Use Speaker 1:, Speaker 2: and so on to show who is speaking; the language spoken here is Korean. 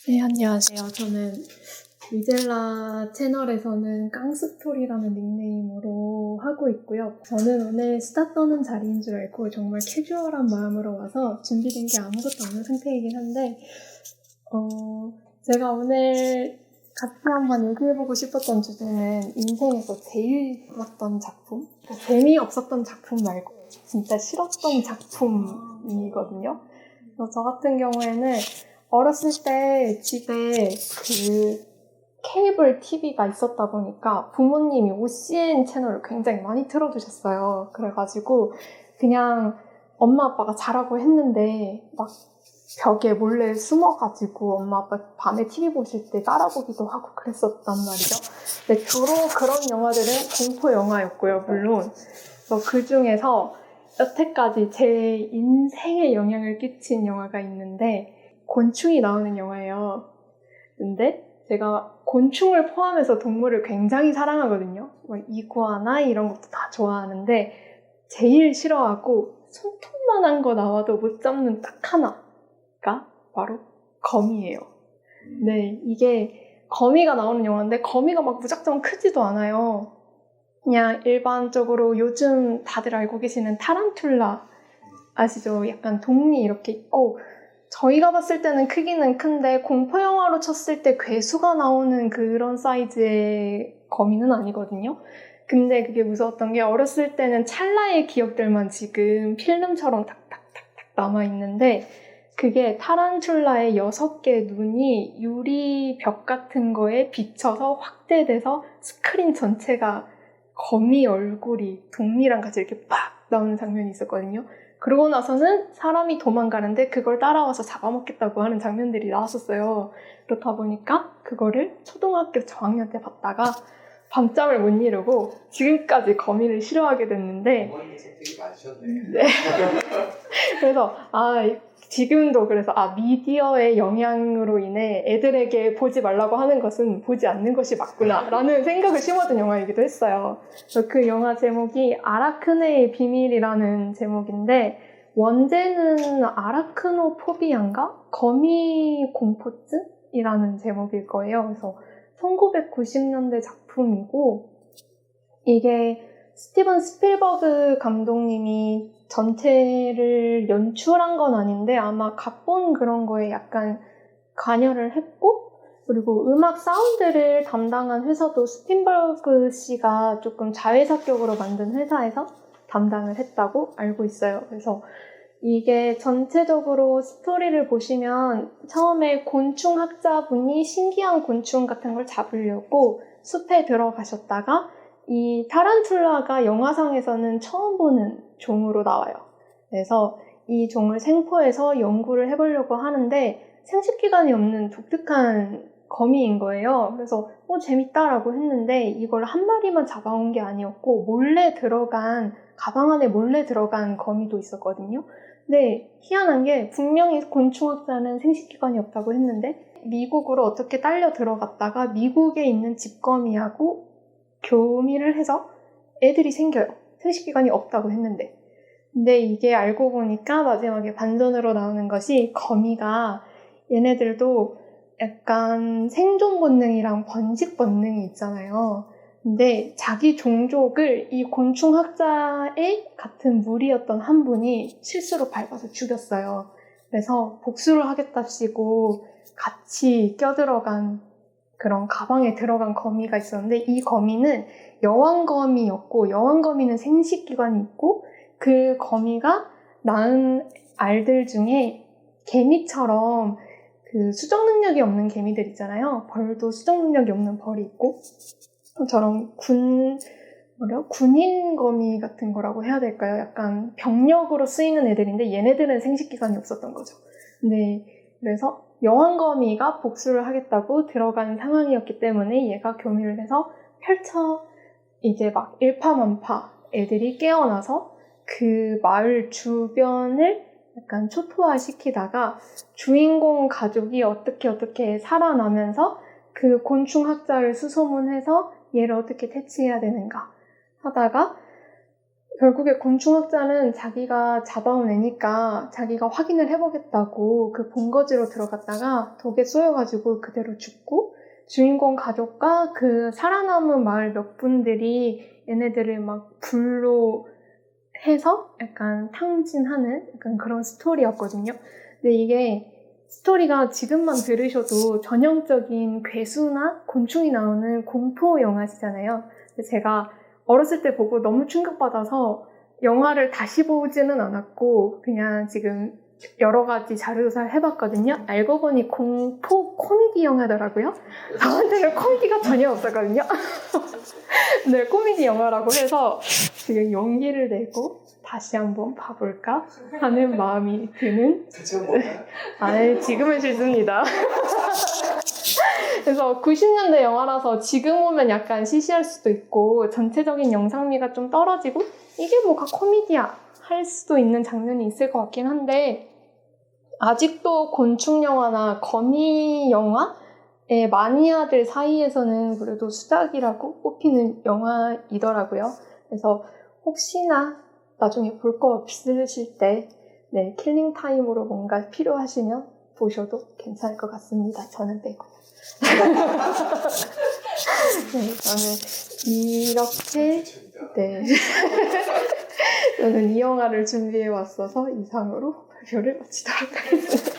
Speaker 1: 네, 안녕하세요. 저는 위젤라 채널에서는 깡스토리라는 닉네임으로 하고 있고요. 저는 오늘 수다 떠는 자리인 줄 알고 정말 캐주얼한 마음으로 와서 준비된 게 아무것도 없는 상태이긴 한데 제가 오늘 같이 한번 얘기해보고 싶었던 주제는 인생에서 제일 좋았던 작품? 재미없었던 작품 말고 진짜 싫었던 작품이거든요. 그래서 저 같은 경우에는 어렸을 때 집에 케이블 TV가 있었다 보니까 부모님이 OCN 채널을 굉장히 많이 틀어두셨어요. 그래가지고 그냥 엄마 아빠가 자라고 했는데 막 벽에 몰래 숨어가지고 엄마 아빠 밤에 TV 보실 때 따라보기도 하고 그랬었단 말이죠. 근데 주로 그런 영화들은 공포 영화였고요, 물론. 그 중에서 여태까지 제 인생에 영향을 끼친 영화가 있는데 곤충이 나오는 영화예요. 근데 제가 곤충을 포함해서 동물을 굉장히 사랑하거든요. 이구아나 이런 것도 다 좋아하는데 제일 싫어하고 손톱만한 거 나와도 못 잡는 딱 하나가 바로 거미예요. 네, 이게 거미가 나오는 영화인데 거미가 막 무작정 크지도 않아요. 그냥 일반적으로 요즘 다들 알고 계시는 타란툴라 아시죠? 약간 동미 이렇게 있고 저희가 봤을 때는 크기는 큰데 공포 영화로 쳤을 때 괴수가 나오는 그런 사이즈의 거미는 아니거든요. 근데 그게 무서웠던 게 어렸을 때는 찰나의 기억들만 지금 필름처럼 탁탁탁탁 남아있는데 그게 타란툴라의 6개의 눈이 유리벽 같은 거에 비쳐서 확대돼서 스크린 전체가 거미 얼굴이 동미랑 같이 이렇게 팍 나오는 장면이 있었거든요. 그러고 나서는 사람이 도망가는데 그걸 따라와서 잡아먹겠다고 하는 장면들이 나왔었어요. 그렇다 보니까 그거를 초등학교 저학년 때 봤다가 밤잠을 못 이루고 지금까지 거미를 싫어하게 됐는데
Speaker 2: 어머님이 되게 많으셨네.
Speaker 1: 네. 그래서 지금도 그래서 미디어의 영향으로 인해 애들에게 보지 말라고 하는 것은 보지 않는 것이 맞구나 라는 생각을 심어둔 영화이기도 했어요. 그래서 그 영화 제목이 아라크네의 비밀이라는 제목인데 원제는 아라크노포비아인가? 거미 공포증이라는 제목일 거예요. 그래서 1990년대 작품이고 이게 스티븐 스필버그 감독님이 전체를 연출한 건 아닌데 아마 각본 그런 거에 약간 관여를 했고 그리고 음악 사운드를 담당한 회사도 스필버그 씨가 조금 자회사격으로 만든 회사에서 담당을 했다고 알고 있어요. 그래서 이게 전체적으로 스토리를 보시면 처음에 곤충학자분이 신기한 곤충 같은 걸 잡으려고 숲에 들어가셨다가 이 타란툴라가 영화상에서는 처음 보는 종으로 나와요. 그래서 이 종을 생포해서 연구를 해보려고 하는데 생식기관이 없는 독특한 거미인 거예요. 그래서 재밌다라고 했는데 이걸 한 마리만 잡아온 게 아니었고 가방 안에 몰래 들어간 거미도 있었거든요. 근데 희한한 게 분명히 곤충학자는 생식기관이 없다고 했는데 미국으로 어떻게 딸려 들어갔다가 미국에 있는 집거미하고 교미를 해서 애들이 생겨요. 생식기관이 없다고 했는데. 근데 이게 알고 보니까 마지막에 반전으로 나오는 것이 거미가 얘네들도 약간 생존 본능이랑 번식 본능이 있잖아요. 근데 자기 종족을 이 곤충학자의 같은 무리였던 한 분이 실수로 밟아서 죽였어요. 그래서 복수를 하겠답시고 같이 껴들어간 그런 가방에 들어간 거미가 있었는데 이 거미는 여왕거미였고 여왕거미는 생식기관이 있고 그 거미가 낳은 알들 중에 개미처럼 그 수정 능력이 없는 개미들 있잖아요. 벌도 수정 능력이 없는 벌이 있고 저런 군인 거미 같은 거라고 해야 될까요? 약간 병력으로 쓰이는 애들인데 얘네들은 생식기관이 없었던 거죠. 근데 그래서 여왕거미가 복수를 하겠다고 들어간 상황이었기 때문에 얘가 교미를 해서 이제 막 일파만파 애들이 깨어나서 그 마을 주변을 약간 초토화시키다가 주인공 가족이 어떻게 살아나면서 그 곤충학자를 수소문해서 얘를 어떻게 퇴치해야 되는가 하다가 결국에 곤충학자는 자기가 잡아온 애니까 자기가 확인을 해보겠다고 그 본거지로 들어갔다가 독에 쏘여가지고 그대로 죽고, 주인공 가족과 그 살아남은 마을 몇 분들이 얘네들을 막 불로 해서 약간 탕진하는 약간 그런 스토리였거든요. 근데 이게 스토리가 지금만 들으셔도 전형적인 괴수나 곤충이 나오는 공포 영화시잖아요. 근데 제가 어렸을 때 보고 너무 충격받아서 영화를 다시 보지는 않았고 그냥 지금 여러 가지 자료조사를 해봤거든요. 알고 보니 공포 코미디 영화더라고요. 저한테는 코미디가 전혀 없었거든요. 네, 코미디 영화라고 해서 지금 용기를 내고 다시 한번 봐볼까 하는 마음이 드는.
Speaker 2: 대체 뭐야?
Speaker 1: 아예 지금은 싫습니다. 그래서 90년대 영화라서 지금 오면 약간 시시할 수도 있고 전체적인 영상미가 좀 떨어지고 이게 뭐가 코미디야 할 수도 있는 장면이 있을 것 같긴 한데, 아직도 곤충 영화나 거미 영화의 마니아들 사이에서는 그래도 수작이라고 꼽히는 영화이더라고요. 그래서 혹시나 나중에 볼 거 없으실 때 네, 킬링 타임으로 뭔가 필요하시면 보셔도 괜찮을 것 같습니다. 저는 빼고. 네, 저는 이렇게 네. 저는 이 영화를 준비해 왔어서 이상으로 발표를 마치도록 하겠습니다.